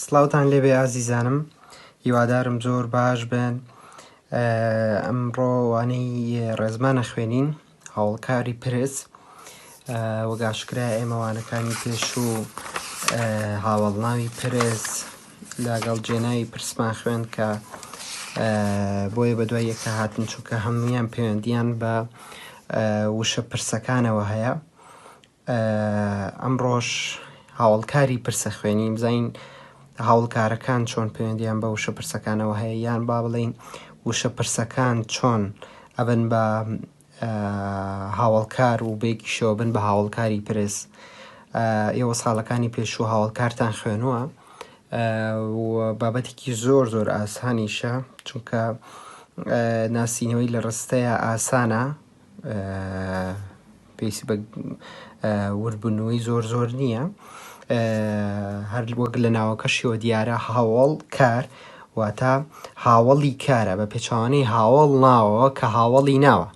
سڵاوتان لێبێ ئازیزانم، هیوادارم زۆر باش بن. ئەمڕۆ وانەی ڕێزمانە خوێنین هەوڵکاری پرس وەگاشکرا ئێمەوانەکانی پێشوو هاوڵناوی پرس لەگەڵ جێناوی پرسمان خوێن کە بۆیە بە دوای یەکە هاتن چونکە هەمویان پەیوەندیان بە وشە پرسەکانەوە هەیە. ئەمڕۆژ هاوڵکاری پرسە خوێنیم، بزانین هاوڵکارەکان چۆن پەیوەندیان بە وشە پرسەکانەوە هەیە، یان با بڵین وشە پرسەکان چۆن ئەبن بە هاوڵکار و بێکیشەوە بن بە هاوڵکاری پرس. ئێوە ساڵەکانی پێشوو هاوڵکارتان خوێنووە و بابەتێکی زۆر زۆر ئاسانیشە، چونکە ناسینەوەی لە ڕستەیە ئاسانە، پێویستی بە وربوونەوەی زۆر نییە، هەر وەک لە ناوەکەشیەوە دیارە هاوڵ کار واتە هاوڵی کارە، بە پێچوانەی هاوڵ ناوەوە کە هاوڵی ناوە،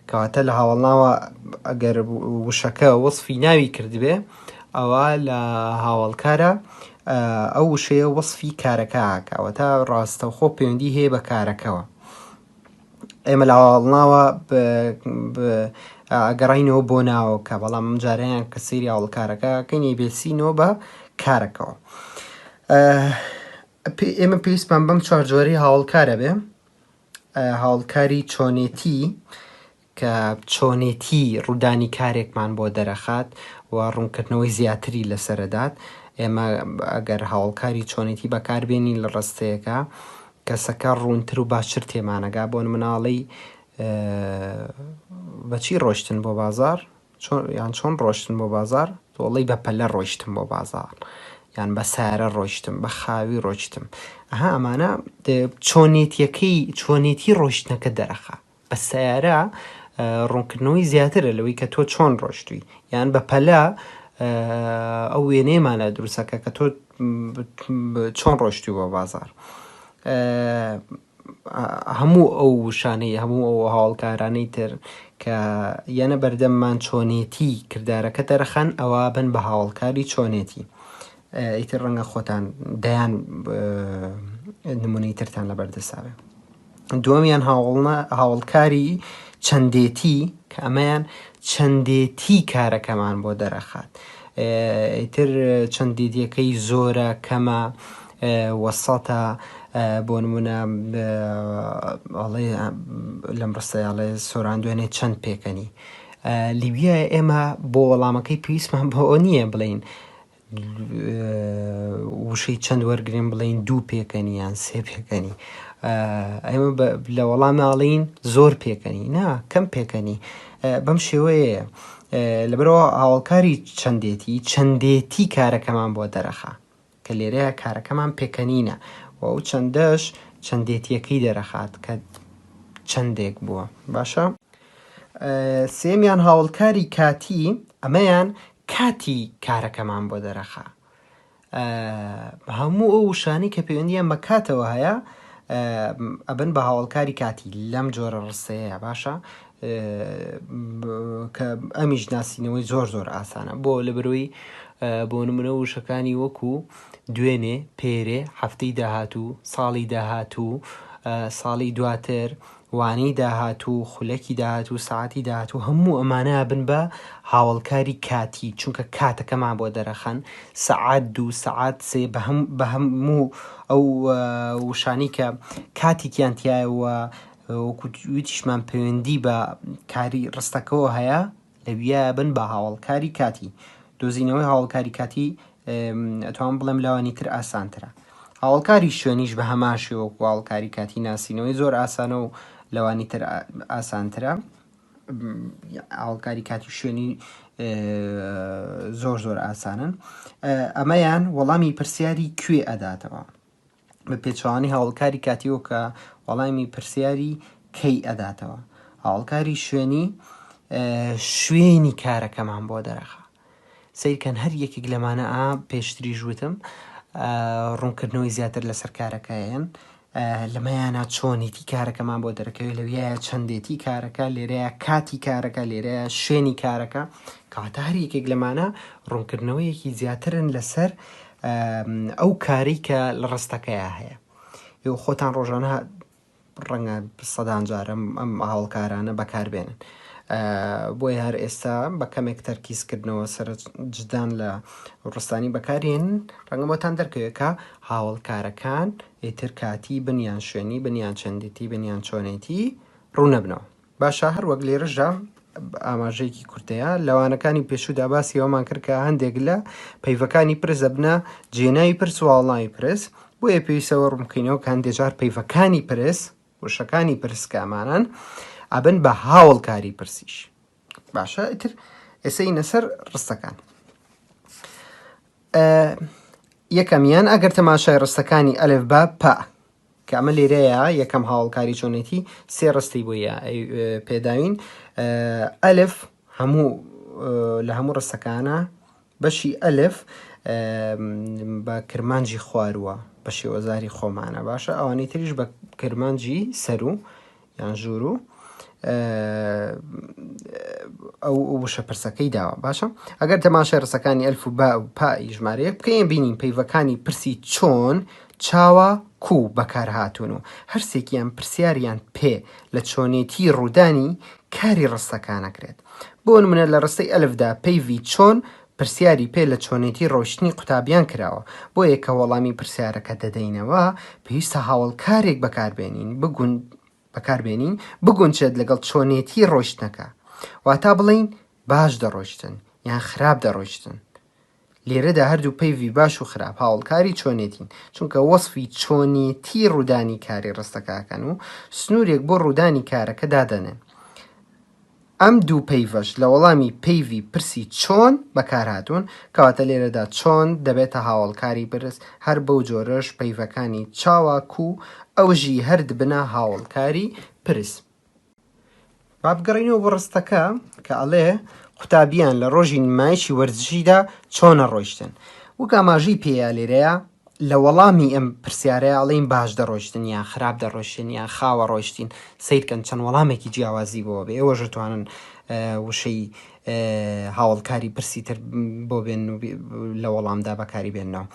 کەواتە لە هاوڵ ناوە ئەگەر وشەکە وەسفی ناوی کردبێ ئەوە لە هاوڵکارە ئەو وشەیە وەسفی کارەکە کەواتە ڕاستەوخۆ پەیوەندی هەیە بە کارەکەەوە. ئێمە لە هاوڵ ناوە ئەگەڕینەوە بۆ ناوەکە، بەڵام ئەم جارەیان کە سەیری هاوڵکارەکەکەینی بێسینەوە بە کارەکەەوە. ئێمە پێویستمان بەم چوار جۆرەی هاوڵکارە بێ: هاوڵکاری چۆنێتی کە چۆنێتی ڕوودانی کارێکمان بۆ دەرەخات و ڕوونکردنەوەی زیاتری لەسەرەدات. ئێمە ئەگەر هاوڵکاری چۆنێتی بەکاربێنین لە ڕستەیەەکە کەسەکە ڕوونتر و باشتر تێمانەگا. بۆ مناڵی بەچی ڕۆشتن بۆ بازار، یان چۆن ڕۆشتن بۆ بازار، تۆڵی بە پەلە ڕۆیشتم بۆ بازار، یان بە سارە ڕۆیشتم، بە خاوی ڕۆیشتم. ئەمانە چۆنێتی ڕۆیشتنەکە دەرەخە. بە سیارە ڕوونکردنەوەی زیاترە لەوەی کە تۆ چۆن ڕۆیشتووی، یان بە پەلە ئەو وێنەیەمانە دروستەکە کە تۆ چۆن ڕۆیشتووی بۆ بازار. هەموو ئەو وشانەی هەموو ئەو هاوڵکارانەی تر کە یانە بەردەممان چۆنێتی کردارەکە دەرەخەن ئەوە بن بە هاوڵکاری چۆنێتی. ئیتر ڕەنگە خۆتان دەیان نمونەی ترتان لە بەردەساوێ. دووەمیان هاوڵکاری چەندێتی کە ئەمەیان چەندێتی کارەکەمان بۆ دەرەخات. ئیتر چەندێتیەکەی زۆرە، کەمە، وەسەتە. بۆ نمونە لەم ڕستەیاڵێ سۆران دوێنێ چەند پێکەنی. لیبیە ئێمە بۆ وەڵامەکەی پێویستمان بەوە نییە بڵین وشەی چەند وەرگین بڵین 2 پێکەنی یان 3 پێکەنی. ئێمە لە وەڵاماڵین زۆر پێکەنی، نا کەم پێکەنی. بەم شێوەیە لەبەرەوە هاوڵکاری چەندێتی کارەکەمان بۆ دەرەخا کە لێرەیە کارەکەمان پێکەنینە و ئەو چەندەش چەندێتیەکەی دەرەخات کە چەندێک بووە. باشە. سێمیان هاوڵکاری کاتی، ئەمەیان کاتی کارەکەمان بۆ دەرەخا. هەموو ئەو وشانی کە پەیوەندیان بە کاتەوە هەیە ئەبن بە هاوڵکاری کاتی لەم جۆرە ڕستەیە. باشە، کە ئەمیش ناسینەوەی زۆر ئاسانە بۆ لەبەرەوەی بۆ نمونە وشەکانی وەکو دوێنێ، پێرێ، هەفتەی داهاتوو، ساڵی داهاتوو، ساڵی دواتر، وانەی داهاتوو، خولەکی داهاتوو، ساعەتی داهاتوو، هەموو ئەمانە بن بە هاوڵکاری کاتی، چونکە کاتەکەمان بۆ دەرەخەن. سەعات 2 سەعات 3 بە هەموو ئەو وشانی کە کاتێکیان تایەوە وەکو وتیشمان پەیوەندی بە کاری ڕستەکەەوە هەیە لەویە بن بە هاوڵکاری کاتی. دۆزینەوەی هاوڵکاری کاتی ئەتوانم بڵێم لەوانی تر ئاسانترە. هاوڵکاری شوێنیش بە هەماشی وەکو هاوڵکاری کاتی ناسینەوەی زۆر ئاسانە و لەوانی تر ئاسانترە. هاوڵکاری کاتی شوێنی زۆر ئاسانن. ئەمەیان وەڵامی پرسیاری کوێ ئەداتەوە، بە پێچوانی هاوڵکاری کاتیەوە کە وەڵامی پرسیاری کەی ئەداتەوە. هاوڵکاری شوێنی شوێنی کارەکەمان بۆ دەرەخە. سیرکەن هەر یەکێک لەمانە پێشتری ژوتم ڕوونکردنەوەی زیاتر لەسەر کارەکەیان. لەمەیانە چۆنێتی کارەکەمان بۆ دەرەکەوێت، لەویایە چەندێتی کارەکە، لێرەیە کاتی کارەکە، لێرەیە شوێنی کارەکە. کەواتە هەر یەکێک لەمانە ڕوونکردنەوەیەکی زیاترن لەسەر ئەو کاری کە لە ڕستەکەیە هەیە خۆتان ڕۆژانە ڕەنگە سەدان جارە ئەم هاوڵکارانە بەکاربێنن بۆی هەر ئێستا بە کەمێک تەرکیزکردنەوە سەرجدان لە ڕستانی بەکارێن ڕەنگە بۆتان دەرکەوێت کە هاوڵکارەکان ئیتر کاتی بنیان شوێنی بنیان چەندێتی بنیان چۆنێتی ڕوونەبنەوە باشە هەر وەک لێرەژە ئاماژەیەکی کورتەیە لەوانەکانی پێشودا باسی ئەومان کرد کە هەندێک لە پەیڤەکانی پرس دەبنە جێناوی پرس و واڵناوی پرس بۆیە پێویستەوە ڕوونکەینەوە کە هەندێجار پەیڤەکانی پرس وشەکانی پرسکامانان ئەبن بە هاوڵکاری پرسیش باشە ئیتر ئێسەی نەسەر ڕستەکان یەکەمیان ئەگەر تەماشای ڕستەکانی ئەلف با پا کە ئەمە لێرەیە یەکەم هاوڵکاری چۆنێتی سێ ڕستی بۆیە پێداوین ئەلف هەموو لە هەموو ڕستەکانە بەشی ئەلف بە کرمانجی خوارووە بە شێوەزاری خۆمانە باشە ئەوانەی تریش بە کرمانجی سەر و یان ژوور و ئەو وشە پرسەکەی داوە باشە ئەگەر تەماشای ڕستەکانی ئەلف و با و پای ژمارەیەک بکەین بینین پەیڤەکانی پرسی چۆن چاوە کو بەکارهاتون و هەرسێکیان پرسیاریان پێ لە چۆنێتی ڕوودانی کاری ڕستەکانەکرێت بۆ نمونە لە ڕستەی ئەلفدا پەیڤی چۆن پرسیاری پێ لە چۆنێتی ڕۆشتنی قوتابیان کراوە بۆ یەکە وەڵامی پرسیارەکە دەدەینەوە پێویستە هاوڵکارێک بەکاربێنین بگونچێت لەگەڵ چۆنێتی ڕۆشتنەکە واتا بڵین باش دەڕۆشتن یان خراپ دەڕۆشتن لێرەدا هەردوو پەیڤی باش و خراپ هاوڵکاری چۆنێتین چونکە وەصفی چۆنێتی ڕوودانی کاری ڕستەکەکەن و سنوورێک بۆ ڕوودانی کارەکە دادەنێن ئەم دوو پەیڤەش لە وەڵامی پەیڤی پرسی چۆن بەکارهاتوون کەواتە لێرەدا چۆن دەبێتە هاوڵکاری پرس هەر بەو جۆرەش پەیڤەکانی چاوە کو ئەوژی هەر دبنە هاوڵکاری پرس با بگەڕینەوە بۆ ڕستەکە کە ئەڵێ قوتابیان لە ڕۆژی نمایشی وەرزشیدا چۆنە ڕۆیشتن وەک ئاماژەی پێیا لێرەیە لە وەڵامی ئەم پرسیارەیە ئەڵێین باش دەڕۆیشتن یان خراپ دەڕۆیشتن یان خاوە ڕۆیشتین سیرکەن چەند وەڵامێکی جیاوازی بۆ بێ ئێوەش دەتوانن وشەی هاوڵکاری پرسی تر بۆ بێن و لە وەڵامدا بەکاری بێنەوە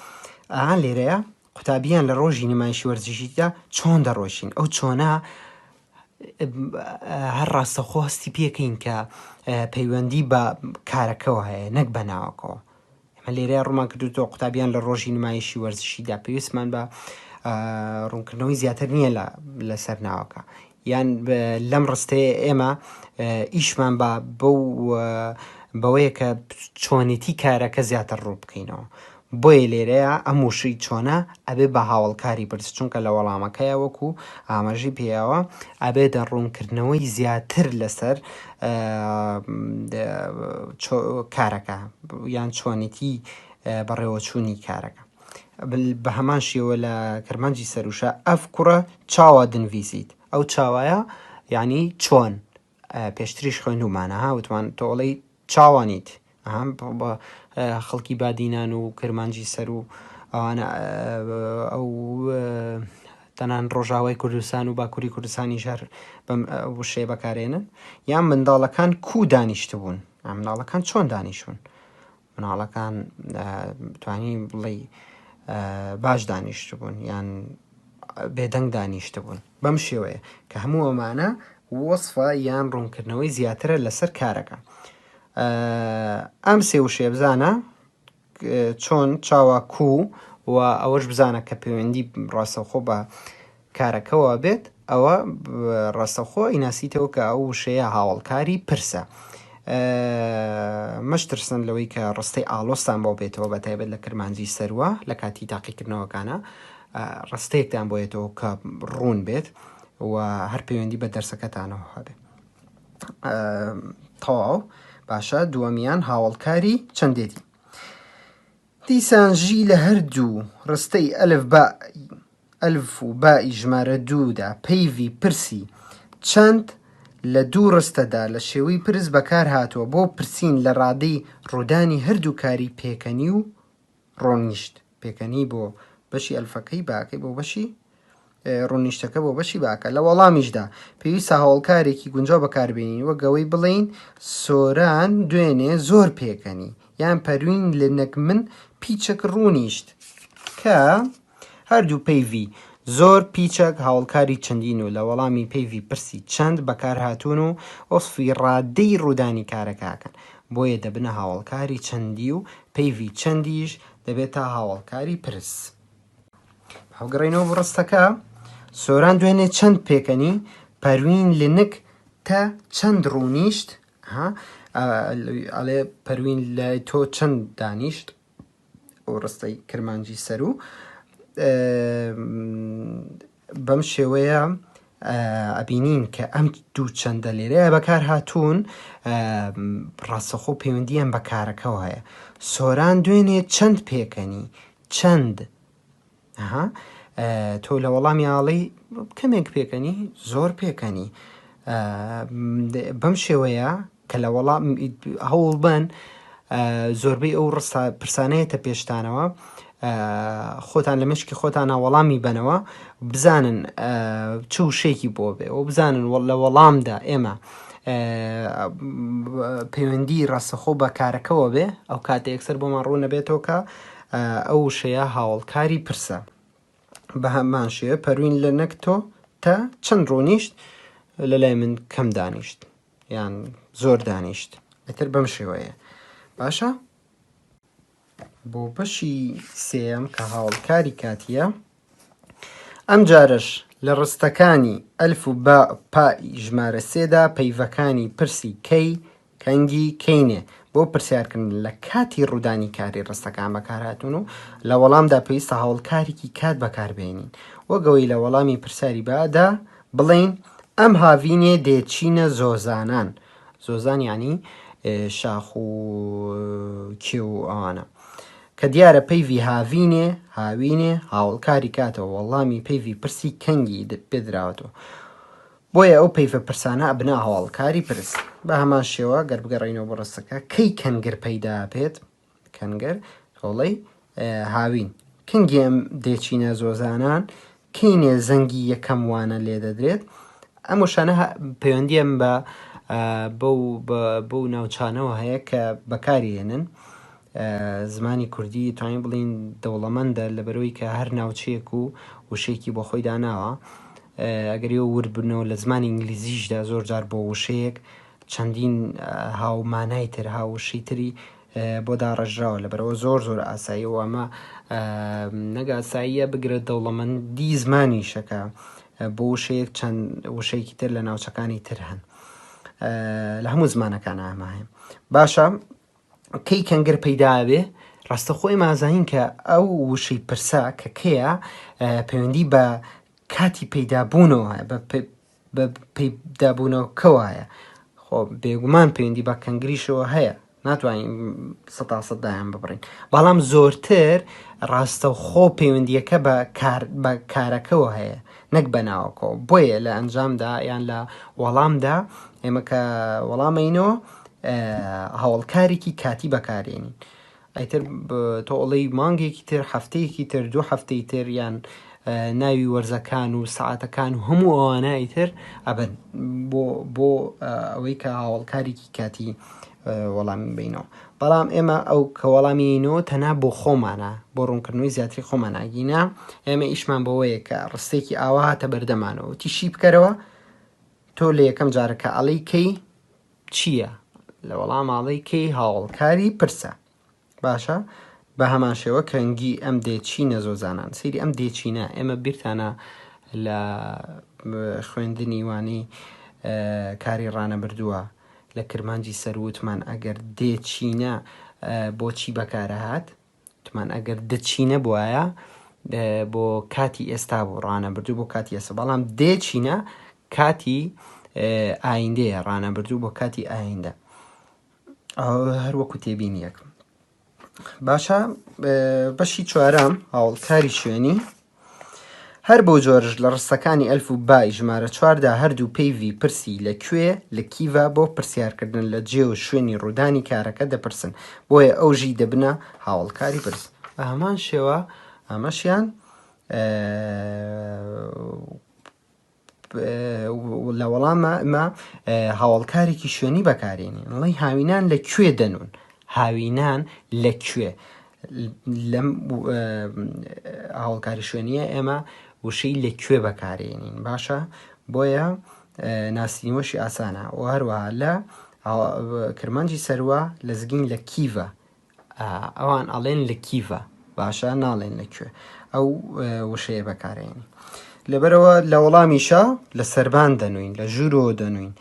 ئەهان لێرەیە قوتابیان لە ڕۆژی نمایشی وەرزشیدا چۆن دەڕۆیشتین ئەو چۆنە هەر ڕاستەخۆ هەستی پێکەین کە پەیوەندی بە کارەکەەوە هەیە نەک بە ناوەکەەوە ئەمە لێرە ڕوومان کردوتەوە قوتابیان لە ڕۆژی نمایشی وەرزشیدا پێویستمان بە ڕوونکردنەوەی زیاتر نییە لەسەر ناوەکە یان لەم ڕستەیە ئێمە ئیشمان بەوەیە کە چۆنێتی کارەکە زیاتر ڕوو بکەینەوە بۆیە لێرەیە ئەم وشەی چۆنە ئەبێ بە هاوڵکاری پرس چونکە لە وەڵامەکەیە وەکو ئاماژەی پێیاوە ئەبێتە ڕوونکردنەوەی زیاتر لەسەر کارەکە یان چۆنێتی بەڕێوەچوونی کارەکە بە هەمان شێوە لە کەرمانجی سەروشە ئەف کوڕە چاوە دنویسیت ئەو چاوایە یعنی چۆن پێشتریش خوێندومانە وتمان تۆڵی چاوانیت خەڵکی بادینان و کرمانجی سەر و ئەوانە ئەو تەنان ڕۆژاوای کوردستان و باکووری کوردستانی ژەر بەم وشەیە بەکارێنن یان منداڵەکان کو دانیشتبوون منداڵەکان چۆن دانیشتون مناڵەکان توانی بڵێ باش دانیشتبوون یان بێدەنگ دانیشتبوون بەم شێوەیە کە هەموو ئەمانە وەصفە یان ڕوونکردنەوەی زیاترە لەسەر کارەکە ئەم سێ وشێ بزانە چۆن چاوە کو و ئەوەش بزانە کە پەیوەندی ڕاستەوخۆ بە کارەکەەوە بێت ئەوە ڕاستەوخۆ ئیناسیتەوە کە ئەو وشەیە هاوڵکاری پرسە مەشترسن لەوەی کە ڕستەی ئاڵۆستان بۆ بێتەوە بە تایبەت لە کرمانجی سەروە لە کاتی تاقیکردنەوەکانە ڕستەیەکتان بۆیێتەوە کە ڕوون بێت و هەر پەیوەندی بە دەرسەکەتانەوە هەبێت تەواو باشە دووەمیان هاوڵکاری چەندێتی دیسانژی لە هەردوو ڕستەی ئەلف و بائی ژمارە دوودا پەیڤی پرسی چەند لە دوو ڕستەدا لە شێوەی پرس بەکار هاتووە بۆ پرسین لە ڕادەی ڕوودانی هەردوو کاری پێکەنی و ڕۆنیشت پێکەنی بۆ بەشی ئەلفەکەی باکەی بۆ بەشی ڕوونیشتەکە بۆ بەشی باکە لە وەڵامیشدا پێویستە هاوڵکارێکی گونجاو بەکاربێنین وە گەوەی بڵین سۆران دوێنێ زۆر پێکەنی یان پەروین لە نەک من پیچەک ڕوونیشت کە هەردوو پەیوی زۆر پیچەک هاوڵکاری چەندین و لە وەڵامی پەیوی پرسی چەند بەکارهاتوون و ئۆسفی ڕادەی ڕوودانی کارەکەکەن بۆیە دەبنە هاوڵکاری چەندی و پەیوی چەندیش دەبێت تا هاوڵکاری پرس. هەڵگەڕێنەوە بڕستەکە سۆران دوێنێ چەند پێکەنی پەروین لنک تا چەند ڕوونیشت ئەڵێ پەروین لە تۆ چەند دانیشت ئەو ڕستەی کرمانجی سەر و بەم شێوەیە ئەبینین کە ئەم دوو چەندە لێرەیە بەکار هاتوون ڕاستەخۆ پەیوەندیان بە کارەکەەوە هەیە. سۆران دوێنێ چەند پێکەنی چەند تۆ لە وەڵامی ئاڵی کەمێک پێکەنی زۆر پێکەنی بەم شێوەیە کە لە وەڵام هەوڵ بن زۆربەی ئەو ڕستە پرسانەیەتە پێشتانەوە خۆتان لە مشکی خۆتان وەڵامی بنەوە بزانن چ شێکی بۆ بێ و بزانن لە وەڵامدا ئێمە پەیوەندی ڕاستەخۆ بە کارەکەەوە بێ ئەو کاتە یەکسەر بۆمان ڕوو نەبێتەوە کە ئەو شەیە هاوڵکاری پرسە. بە هەمان شێوە پەروین لە نەک تۆ تا چەند ڕۆنیشت لە لای من کەم دانیشت یان زۆر دانیشت ئەتر بەم شێوەیە. باشە بۆ بەشی سێم کە هاوڵکاری کاتیە ئەم جارش لە ڕستەکانی ئەلف و با پای ژمارە سێدا پەیڤەکانی پرسی کەی کەنگی کەینێ بۆ پرسیارکردن لە کاتی ڕوودانی کاری ڕستەکان بەکارهاتون و لە وەڵامدا پێویستە هاوڵکارێکی کات بەکاربێنین وەگەوەی لە وەڵامی پرسیاری بادا بڵین ئەم هاوینێ دێچینە زۆزانان زۆزان ینی شاخ و کێ و ئەوانە کە دیارە پەیوی هاوینێ هاوڵکاری کاتەوە وەڵامی پەیوی پرسی کەنگی پێدراوەتەوە بۆیە ئەو پەیڤە پرسانە ئەبنا هاوڵکاری پرس. بە هەمان شێوە گەر بگەڕێنەوە بە ڕستەکە کەی کەنگەر پەیدا بێت کەنگەر هۆڵەی هاوین کەنگی ئەم دێچینە زۆزانان کەینێ زەنگی یەکەم وانە لێ دەدرێت ئەم وشانە پەیوەندیان بە بەو ناوچانەوە هەیە کە بەکارهێنن زمانی کوردی توانین بڵین دەوڵەمەندە لەبەرەوەی کە هەر ناوچەیەک و وشەیەکی بۆ خۆی داناوە ئەگەر ئێوە وربنەوە لە زمانی ئینگلیزیشدا زۆر جار بۆ وشەیەک چەندین هاومانای تر هاوشەی تری بۆ داڕژراوە لەبەرەوە زۆر ئاساییەوە ئەمە نەگە ئاساییە بگرێت دەوڵەمەندی زمانی شەکە بۆ وشەیەک چەند وشەیەکی تر لە ناوچەکانی تر هەن لە هەموو زمانەکان ئەمە هەیە. باشە کەی کەنگەر پەیدا بێ ڕاستەخۆی مازانین کە ئەو وشەی پرسا کە کەیە پەیوەندی بە کاتی پەیدابوونەوە بە پەیدابوونەوەکەوە هەیە خۆ بێگومان پەیوەندی بە کەنگریشەوە هەیە ناتوانین 100% دایان ببڕین بەڵام زۆرتر ڕاستەوخۆ پەیوەندیەکە بە کارەکەەوە هەیە نەک بەناوەکەەوە بۆیە لە ئەنجامدا یان لە وەڵامدا ئێمە کە وەڵامینەوە هاوڵکارێکی کاتی بەکارێنین ئەیتر تۆڵەی مانگێکی تر هەفتەیەکی تر دوو هەفتەی تر یان ناوی وەرزەکان و سعاتەکان و هەموو ئەوانە ئیتر ئەبن بۆ ئەوەی کە هاوڵکارێکی کاتی وەڵامی بینەوە بەڵام ئێمە ئەو کە وەڵامینەوە تەنا بۆ خۆمانە بۆ ڕوونکردنەوەی زیاتری خۆماناگینا ئێمە ئیشمان بەوەیە کە ڕستێکی ئاوا هاتە بەردەمانەوە تیشی بکەرەوە تۆ لە یەکەم جارەکە ئەڵەی کەی چییە لە وەڵام ئاڵەی کەی هاوڵکاری پرسە. باشە بە هەمان شێوە کەنگی ئەم دێچینە زۆزانان سەیری ئەم دێچینە ئێمە بیرتانە لە خوێندنی وانی کاری ڕانەبردووە لە کرمانجی سەروتمان ئەگەر دێچینە بۆچی بەکارە هات وتمان ئەگەر دچینە بواە بۆ کاتی ئێستا بۆ ڕانەبردوو بۆ کاتی ئێستا بەڵام دێچینە کاتی ئایندەیە ڕانەبردوو بۆ کاتی ئایندە هەروەکو تێبینی یەک. باشە بەشی چوارەم هاوڵکاری شوێنی هەر بۆ جۆرش لە ڕستەکانی ئەلف و بای ژمارە چواردا هەردوو پەیوی پرسی لەکوێ لە کیڤە بۆ پرسیارکردن لە جێ و شوێنی ڕوودانی کارەکە دەپرسن بۆیە ئەوژی دەبنە هاوڵکاری پرس. بە هەمان شێوە ئەمەشیان لە وەڵامە ئەمە هاوڵکارێکی شوێنی بەکارێنی ئەڵی هاوینان لەکوێ دەنون هاوینان لەکوێ لەم هاوڵکاری شوێنیە ئێمە وشەی لەکوێ بەکارێنین باشە بۆیە ناسینەوەشی ئاسانە و هەروەها لە کرمانجی سەروە لەزگین لە کیڤە ئەوان ئەڵێن لە کیڤە باشە ناڵێن لەکوێ ئەو وشەیە بەکارێنی لەبەرەوە لە وەڵامیشە لە سەربان دەنوین لە ژوورۆ دەنوین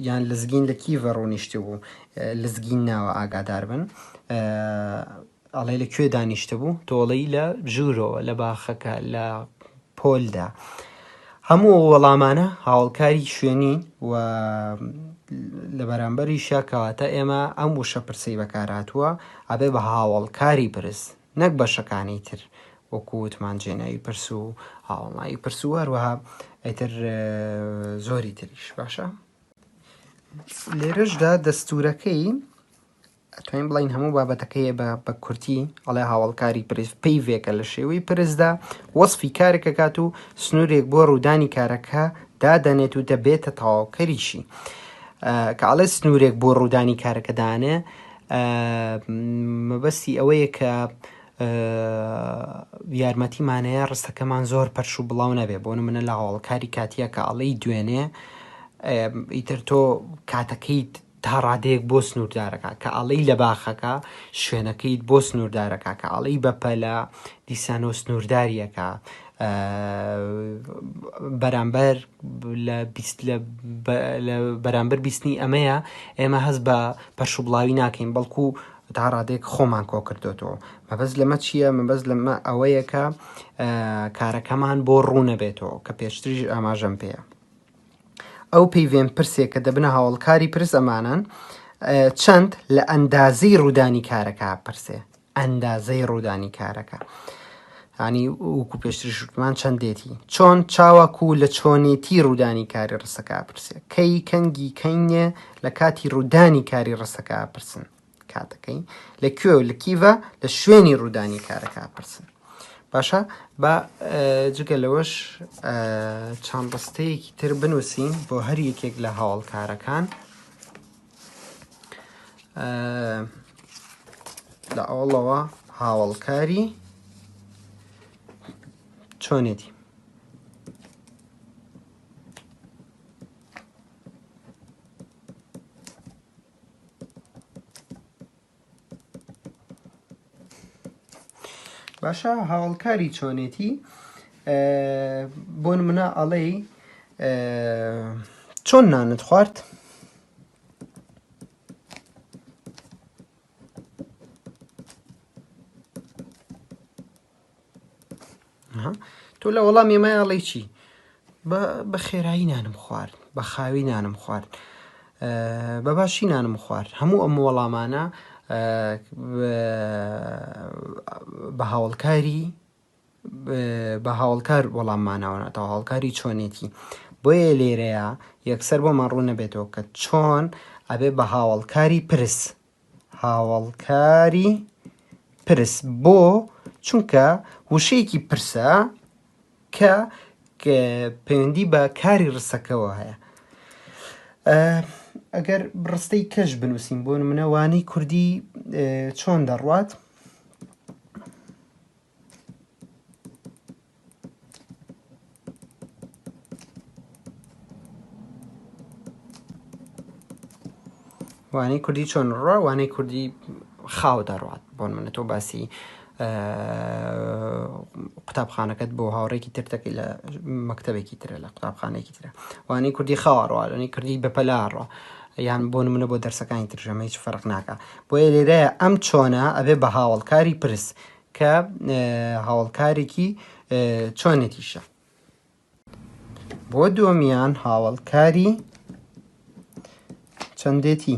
یان لەزگین لە کیڤە ڕۆنیشتە بوو لەزگین ناوە ئاگادار بن ئەڵێ لەکوێ دانیشتە بوو تۆڵەی لە ژوورەوە لە باخەکە لە پۆلدا هەموو وەڵامانە هاوڵکاری شوێنی و لە بەرامبەری شاکەواتە ئێمە ئەم وشە پرسەی بەکارهاتووە ئەبێ بە هاوڵکاری پرس نەک بەشەکانی تر وەکو وتمان جێنایی پرس و هاوڵناوی پرس و هەروەها ئەیتر زۆری تریش باشە لێرەشدا دەستورەکەی ئەتوانین بڵین هەموو بابەتەکەیە بە کورتی ئەڵێ هاوڵکاری پرس پەیڤێکە لە شێوەی پرسدا وەسفی کارێکە کات و سنوورێک بۆ ڕوودانی کارەکە دادەنێت و دەبێتە تەواوکەریشی کە ئەڵێ سنوورێک بۆ ڕوودانی کارەکە دانێ مەبەستی ئەوەیە کە یارمەتیمانەیە ڕستەکەمان زۆر پەرش و بڵاو نەبێ بۆ منە لە هاوڵکاری کاتیە کە ئەڵەی دوێنێ ئیتر تۆ کاتەکەیت تا ڕادەیەک بۆ سنووردارەکە کە ئەڵەی لە باخەکە شوێنەکەیت بۆ سنووردارەکە کە ئەڵەی بەپەلە دیسانۆ سنوورداریەکە بەرامبەر بەرامبەر بیستنی ئەمەیە ئێمە هەست بە پەرش و بڵاوی ناکەین بەڵکو تا ڕادێک خۆمان کۆ کردوێتەوە مەبەست لەمە چییە مەبەست لەمە ئەوەیە کە کارەکەمان بۆ ڕوو نەبێتەوە کە پێشتریش ئاماژەم پێەیە ئەو پەیڤێن پرسێک کە دەبنە هاوڵکاری پرس ئەمانن چەند لە ئەندازەی ڕوودانی کارەکە پرسێ ئەندازەی ڕوودانی کارەکە ینی وەکو پێشتری شوتمان چەندێتی چۆن چاوەکو لە چۆنێتی ڕوودانی کاری ڕستەکە پرسێ کەی کەنگی کەینێ لە کاتی ڕوودانی کاری ڕستەکە پرسن کاتەکەی لەکوێ و لە کیڤە لە شوێنی ڕوودانی کارەکە پرسن باشە بە جگە لەوەش چەند ڕستەیەکی تر بنووسین بۆ هەر یەکێک لە هاوڵکارەکان لە ئەوڵەوە هاوڵکاری چۆنێتی باشە هاوڵکاری چۆنێتی بۆ نمونە ئەڵێ چۆن نانت خوارد تۆ لە وەڵام ئێمە ئەڵێ چی بە خێرایی نانم خوارد بە خاوی نانم خوارد بە باشی نانم خوارد هەموو ئەم وەڵامانە بە هاوڵکار وەڵامماناوە تا هاوڵکاری چۆنێتی بۆیە لێرەیە یەکسەر بۆمان ڕوو نەبێتەوە کە چۆن ئەبێ بە هاوڵکاری پرس بۆ چونکە وشەیەکی پرسە کە پەیوەندی بە کاری ڕستەکەەوە هەیە ئەگەر ڕستەی کەش بنووسین بۆ نمونە وانەی کوردی چۆن دەڕوات وانەی کوردی چۆن ڕوا وانەی کوردی خاو دەڕوات بۆ نمونە تۆ باسی قوتابخانەکەت بۆ هاوڕێکی تر دەکەی لە مەکتەبێکی ترە لە قوتابخانێکی ترە وانەی کوردی خاوەڕوا وانەی کوردی بەپەلاڕۆ یان بۆ نمونە بۆ دەرسەکانی ترژەمە هیچ فەرق ناکە بۆیە لێرەیە ئەم چۆنە ئەبێ بە هاوڵکاری پرس کە هاوڵکارێکی چۆنێتیشە بۆ دووەمیان هاوڵکاری چەندێتی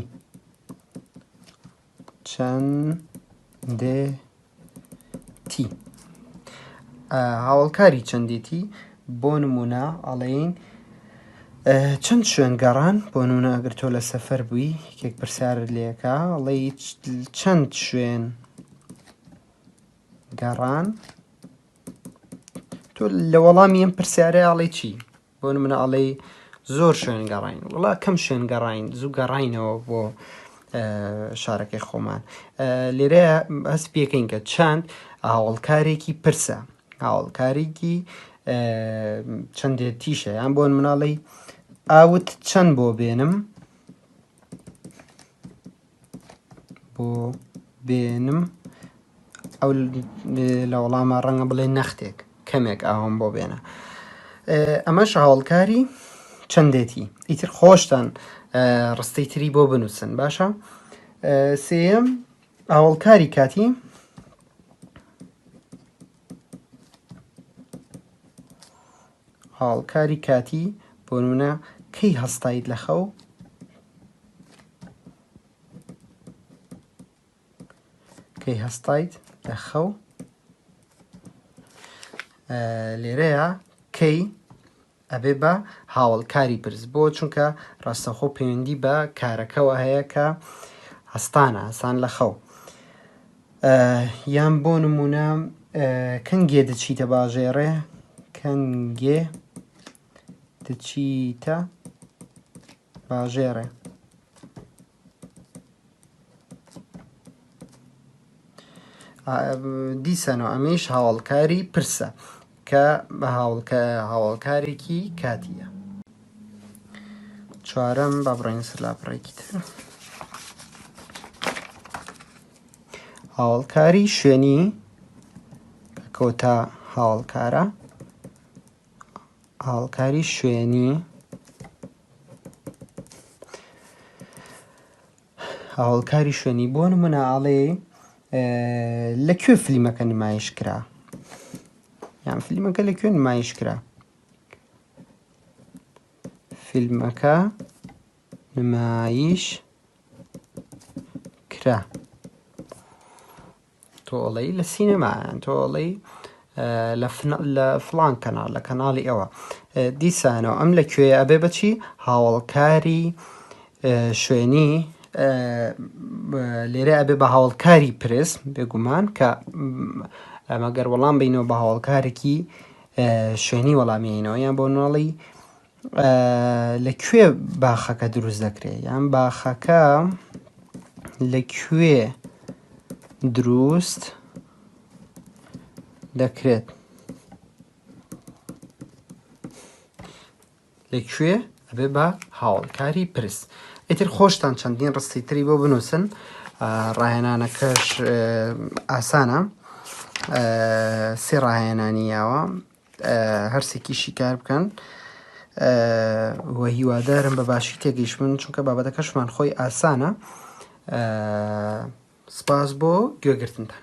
هاوڵکاری چەندێتی بۆ نمونە ئەڵێین چەند شوێن گەڕان بۆ نمونە ئەگەر تۆ لە سەفەر بووی کێک پرسیارت لێەکە ئەڵێ چەند شوێن گەڕان تۆ لە وەڵامی ئەم پرسیارە ئەڵێ چی بۆ نمونە ئەڵێ زۆر شوێن گەڕین وڵا کەم شوێن گەڕین زوو گەڕینەوە بۆ شارەکەی خۆمان. لێرەیە هەست پێکەین کە چەند هاوڵکارێکی پرسە، هاوڵکارێکی چەندێتیشە، یان بۆن مناڵی ئاوت چەند بۆ بێنم، ئەو لە وەڵامە ڕەنگە بڵێ نەختێک کەمێک ئاوم بۆ بێنە. ئەمەش هاوڵکاری چەندێتی. ئیتر خۆشتان ڕستەی تری بۆ بنووسن. باشە؟ سێەم هاوڵکاری کاتی هاوڵکاری کاتی بۆ نمونە کەی هەستایت لە خەو، کەی هەستایت لە خەو. لێرەیە کەی ئەبێ بە هاوڵکاری پرس، بۆ چونکە ڕاستەخۆ پەیوەندی بە کارەکەەوە هەیە کە هەستانە، هەستان لە خەو. یان بۆ نمونە کەنگێ دەچیتە باژێڕێ، کەنگێ دەچیتە باژێڕێ. دیسانەوە ئەمەش هاوڵکاری پرسە کە بە هاوڵکارێکی کاتیە. چوارەم با بڕێین سەر لاپەڕێکی تر. هاوڵکاری شوێنی کۆتا هاوڵکارە، هاوڵکاری شوێنی، هاوڵکاری شوێنی بۆ نمونە ئاڵێ لەکوێ فلیمەکە نمایش کرا، یان فلیمەکە لەکوێ نمایش کرا، فیلمەکە نمایش کرا. تۆڵەی لە سینەمایان، تۆڵەی لە فڵان کەناڵ، لە کەناڵی ئەوە. دیسانەوە ئەم لەکوێ ئەبێ بەچی هاوڵکاری شوێنی. لێرە ئەبێ بە هاوڵکاری پرس بێگومان کە ئەمەگەر وەڵام بینەوە بە هاوڵکارێکی شوێنی وەڵامینەوە، یان بۆ ناڵی لەکوێ باخەکە دروست دەکرێت، یان باخەکە لەکوێ دروست دەکرێت، لەکوێ ئەبێ بە هاوڵکاری پرس. ئیتر خۆشتان چەندین ڕستی تری بۆ بنووسن. ڕاهێنانەکەش ئاسانە، سێ ڕاهێنانیەوە، هەرسێکیشی کار بکەن وە هیوادارم بە باشی تێگەیشتن، چونکە بابەتەکەشمان خۆی ئاسانە. سپاس بۆ گوێگرتنتان.